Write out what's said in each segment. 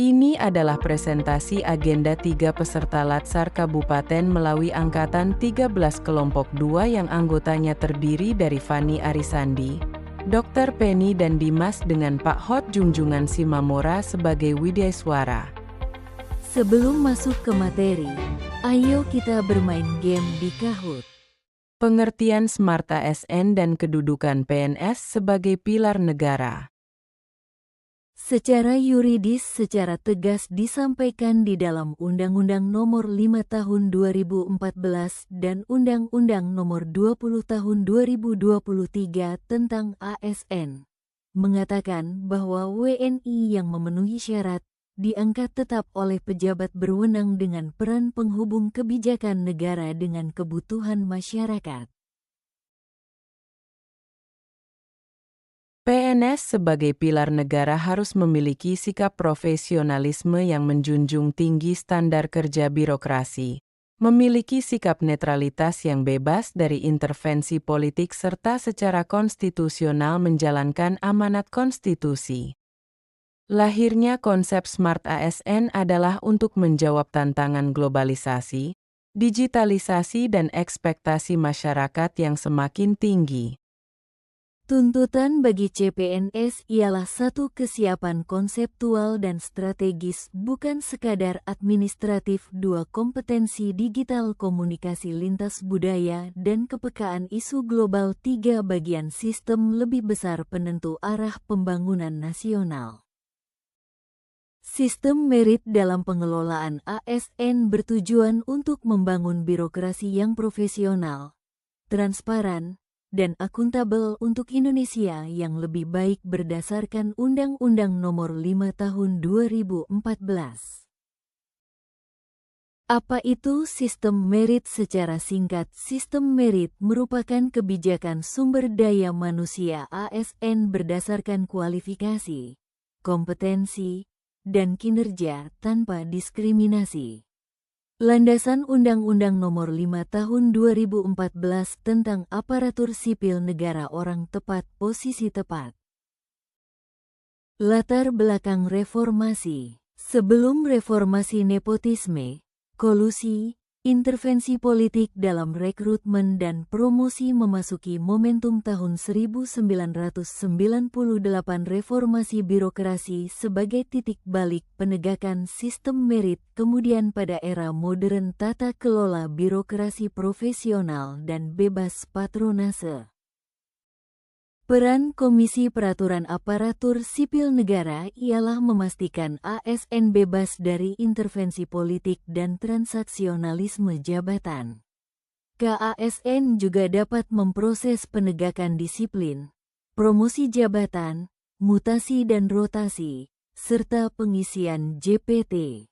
Ini adalah presentasi agenda 3 peserta Latsar Kabupaten melalui Angkatan 13 Kelompok 2 yang anggotanya terdiri dari Fani Arisandi, Dr. Penny dan Dimas dengan Pak Hot Junjungan Simamora sebagai Widyaswara. Sebelum masuk ke materi, ayo kita bermain game di Kahoot. Pengertian Smart ASN dan kedudukan PNS sebagai pilar negara. Secara yuridis secara tegas disampaikan di dalam Undang-Undang Nomor 5 Tahun 2014 dan Undang-Undang Nomor 20 Tahun 2023 tentang ASN, mengatakan bahwa WNI yang memenuhi syarat diangkat tetap oleh pejabat berwenang dengan peran penghubung kebijakan negara dengan kebutuhan masyarakat. PNS sebagai pilar negara harus memiliki sikap profesionalisme yang menjunjung tinggi standar kerja birokrasi, memiliki sikap netralitas yang bebas dari intervensi politik serta secara konstitusional menjalankan amanat konstitusi. Lahirnya konsep Smart ASN adalah untuk menjawab tantangan globalisasi, digitalisasi dan ekspektasi masyarakat yang semakin tinggi. Tuntutan bagi CPNS ialah satu kesiapan konseptual dan strategis bukan sekadar administratif, dua kompetensi digital komunikasi lintas budaya dan kepekaan isu global, tiga bagian sistem lebih besar penentu arah pembangunan nasional. Sistem merit dalam pengelolaan ASN bertujuan untuk membangun birokrasi yang profesional, transparan, dan akuntabel untuk Indonesia yang lebih baik berdasarkan Undang-Undang Nomor 5 Tahun 2014. Apa itu sistem merit? Secara singkat, sistem merit merupakan kebijakan sumber daya manusia ASN berdasarkan kualifikasi, kompetensi, dan kinerja tanpa diskriminasi. Landasan Undang-Undang Nomor 5 Tahun 2014 tentang Aparatur Sipil Negara. Orang tepat, posisi tepat. Latar belakang reformasi. Sebelum reformasi, nepotisme, kolusi, intervensi politik dalam rekrutmen dan promosi memasuki momentum tahun 1998. Reformasi birokrasi sebagai titik balik penegakan sistem merit. Kemudian pada era modern, tata kelola birokrasi profesional dan bebas patronase. Peran Komisi Peraturan Aparatur Sipil Negara ialah memastikan ASN bebas dari intervensi politik dan transaksionalisme jabatan. KASN juga dapat memproses penegakan disiplin, promosi jabatan, mutasi dan rotasi, serta pengisian JPT.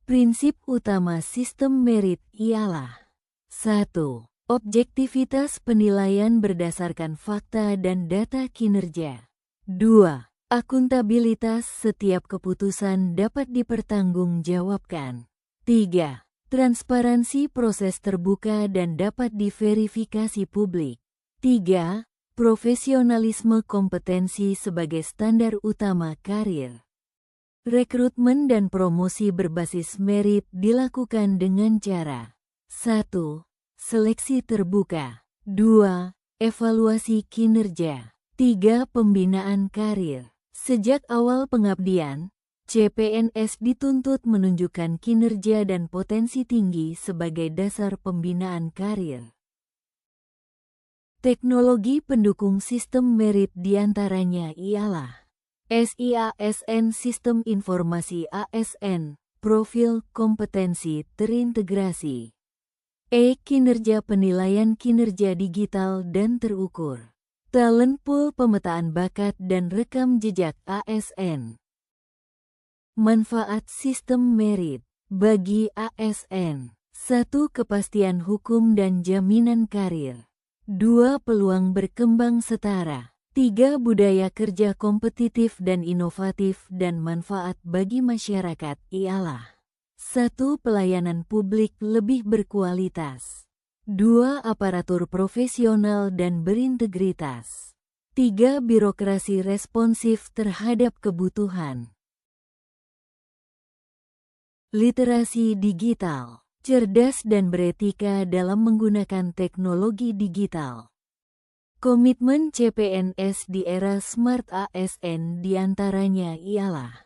Prinsip utama sistem merit ialah 1. Objektivitas penilaian berdasarkan fakta dan data kinerja. 2. Akuntabilitas, setiap keputusan dapat dipertanggungjawabkan. 3. Transparansi, proses terbuka dan dapat diverifikasi publik. 4. Profesionalisme, kompetensi sebagai standar utama karir. Rekrutmen dan promosi berbasis merit dilakukan dengan cara 1. Seleksi terbuka. 2. Evaluasi kinerja. 3. Pembinaan karir. Sejak awal pengabdian, CPNS dituntut menunjukkan kinerja dan potensi tinggi sebagai dasar pembinaan karir. Teknologi pendukung sistem merit diantaranya ialah SIASN, Sistem Informasi ASN, Profil Kompetensi Terintegrasi. Kinerja, penilaian kinerja digital dan terukur. Talent pool, pemetaan bakat dan rekam jejak ASN. Manfaat sistem merit bagi ASN. 1. Kepastian hukum dan jaminan karir. 2. Peluang berkembang setara. 3. Budaya kerja kompetitif dan inovatif dan manfaat bagi masyarakat ialah 1. Pelayanan publik lebih berkualitas. 2. Aparatur profesional dan berintegritas. 3. Birokrasi responsif terhadap kebutuhan. Literasi digital, cerdas dan beretika dalam menggunakan teknologi digital. Komitmen CPNS di era Smart ASN diantaranya ialah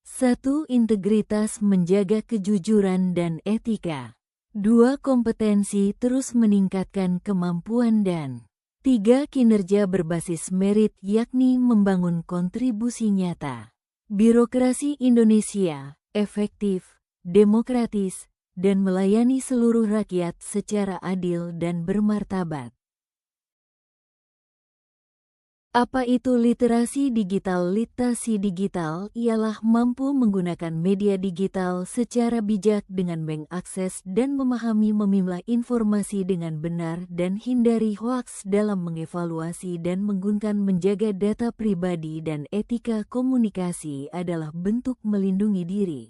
1. Integritas menjaga kejujuran dan etika. 2. Kompetensi terus meningkatkan kemampuan dan 3. Kinerja berbasis merit yakni membangun kontribusi nyata. Birokrasi Indonesia efektif, demokratis, dan melayani seluruh rakyat secara adil dan bermartabat. Apa itu literasi digital? Literasi digital ialah mampu menggunakan media digital secara bijak dengan mengakses dan memahami memilah informasi dengan benar dan hindari hoaks dalam mengevaluasi dan menggunakan menjaga data pribadi dan etika komunikasi adalah bentuk melindungi diri.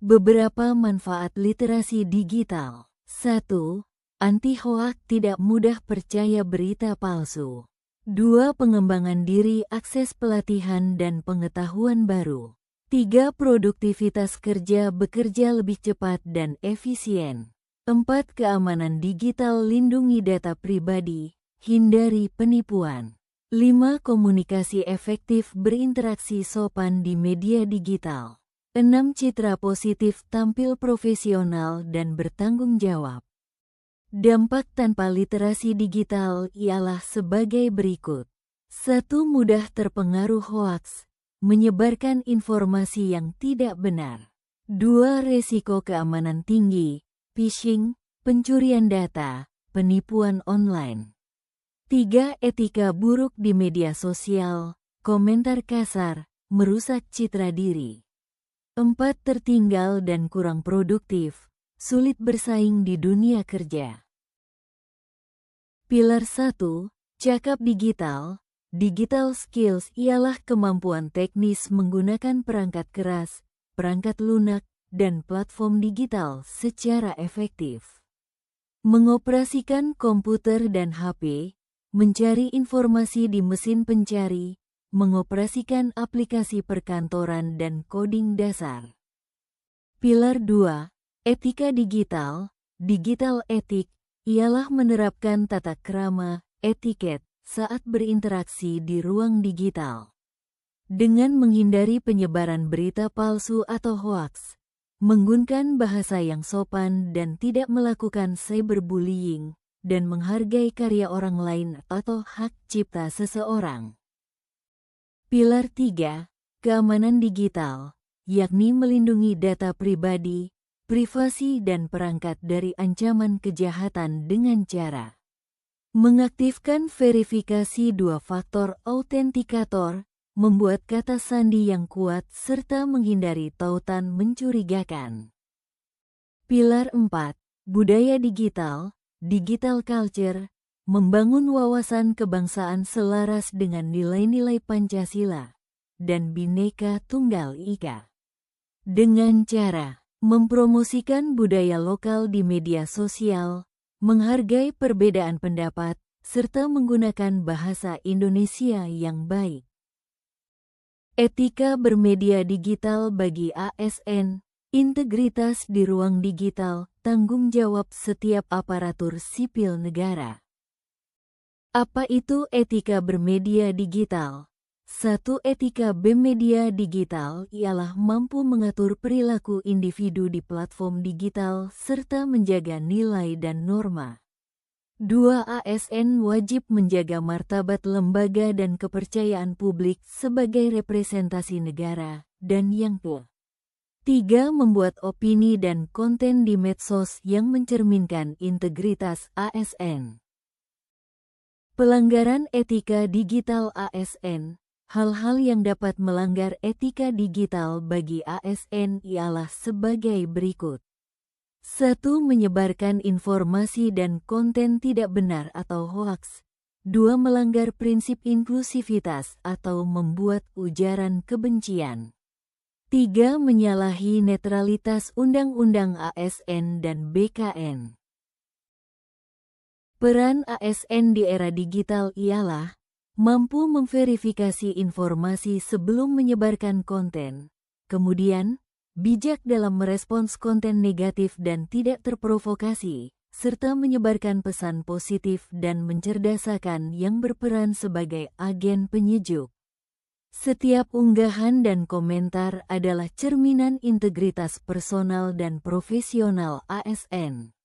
Beberapa manfaat literasi digital. 1. Anti-hoaks, tidak mudah percaya berita palsu. 2. Pengembangan diri, akses pelatihan dan pengetahuan baru. 3. Produktivitas kerja, bekerja lebih cepat dan efisien. 4. Keamanan digital, lindungi data pribadi, hindari penipuan. 5. Komunikasi efektif, berinteraksi sopan di media digital. 6. Citra positif, tampil profesional dan bertanggung jawab. Dampak tanpa literasi digital ialah sebagai berikut. 1. Mudah terpengaruh hoaks, menyebarkan informasi yang tidak benar. 2. Resiko keamanan tinggi, phishing, pencurian data, penipuan online. 3. Etika buruk di media sosial, komentar kasar, merusak citra diri. 4. Tertinggal dan kurang produktif, sulit bersaing di dunia kerja. Pilar 1. Cakap digital. Digital skills ialah kemampuan teknis menggunakan perangkat keras, perangkat lunak, dan platform digital secara efektif. Mengoperasikan komputer dan HP, mencari informasi di mesin pencari, mengoperasikan aplikasi perkantoran dan coding dasar. Pilar 2. Etika digital. Digital etik ialah menerapkan tata krama, etiket, saat berinteraksi di ruang digital. Dengan menghindari penyebaran berita palsu atau hoaks, menggunakan bahasa yang sopan dan tidak melakukan cyberbullying, dan menghargai karya orang lain atau hak cipta seseorang. Pilar 3. Keamanan digital, yakni melindungi data pribadi, privasi dan perangkat dari ancaman kejahatan dengan cara mengaktifkan verifikasi dua faktor autentikator, membuat kata sandi yang kuat serta menghindari tautan mencurigakan. Pilar 4. Budaya digital, digital culture, membangun wawasan kebangsaan selaras dengan nilai-nilai Pancasila dan Bhinneka Tunggal Ika. Dengan cara mempromosikan budaya lokal di media sosial, menghargai perbedaan pendapat, serta menggunakan bahasa Indonesia yang baik. Etika bermedia digital bagi ASN, integritas di ruang digital, tanggung jawab setiap aparatur sipil negara. Apa itu etika bermedia digital? 1. Etika bermedia digital ialah mampu mengatur perilaku individu di platform digital serta menjaga nilai dan norma. 2. ASN wajib menjaga martabat lembaga dan kepercayaan publik sebagai representasi negara. Dan yang ke-3. Membuat opini dan konten di medsos yang mencerminkan integritas ASN. Pelanggaran etika digital ASN. Hal-hal yang dapat melanggar etika digital bagi ASN ialah sebagai berikut. 1. Menyebarkan informasi dan konten tidak benar atau hoaks. 2. Melanggar prinsip inklusivitas atau membuat ujaran kebencian. 3. Menyalahi netralitas Undang-Undang ASN dan BKN. Peran ASN di era digital ialah mampu memverifikasi informasi sebelum menyebarkan konten, kemudian bijak dalam merespons konten negatif dan tidak terprovokasi, serta menyebarkan pesan positif dan mencerdasakan yang berperan sebagai agen penyejuk. Setiap unggahan dan komentar adalah cerminan integritas personal dan profesional ASN.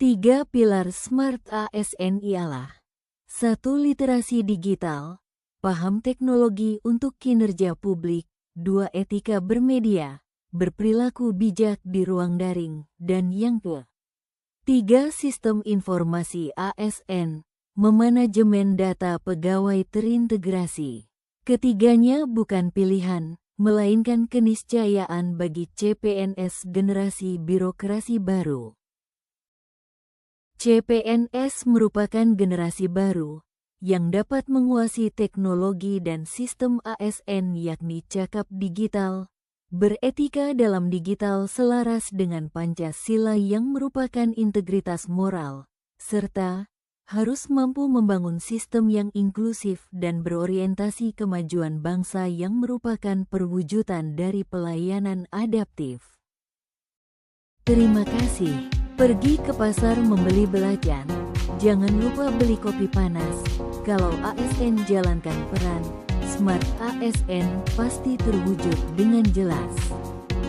3 pilar Smart ASN ialah: 1. Literasi digital, paham teknologi untuk kinerja publik. 2. Etika bermedia, berperilaku bijak di ruang daring. Dan yang ke-3, sistem informasi ASN, memanajemen data pegawai terintegrasi. Ketiganya bukan pilihan, melainkan keniscayaan bagi CPNS generasi birokrasi baru. CPNS merupakan generasi baru yang dapat menguasai teknologi dan sistem ASN, yakni cakap digital, beretika dalam digital selaras dengan Pancasila yang merupakan integritas moral, serta harus mampu membangun sistem yang inklusif dan berorientasi kemajuan bangsa yang merupakan perwujudan dari pelayanan adaptif. Terima kasih. Pergi ke pasar membeli belacan, jangan lupa beli kopi panas. Kalau ASN jalankan peran, Smart ASN pasti terwujud dengan jelas.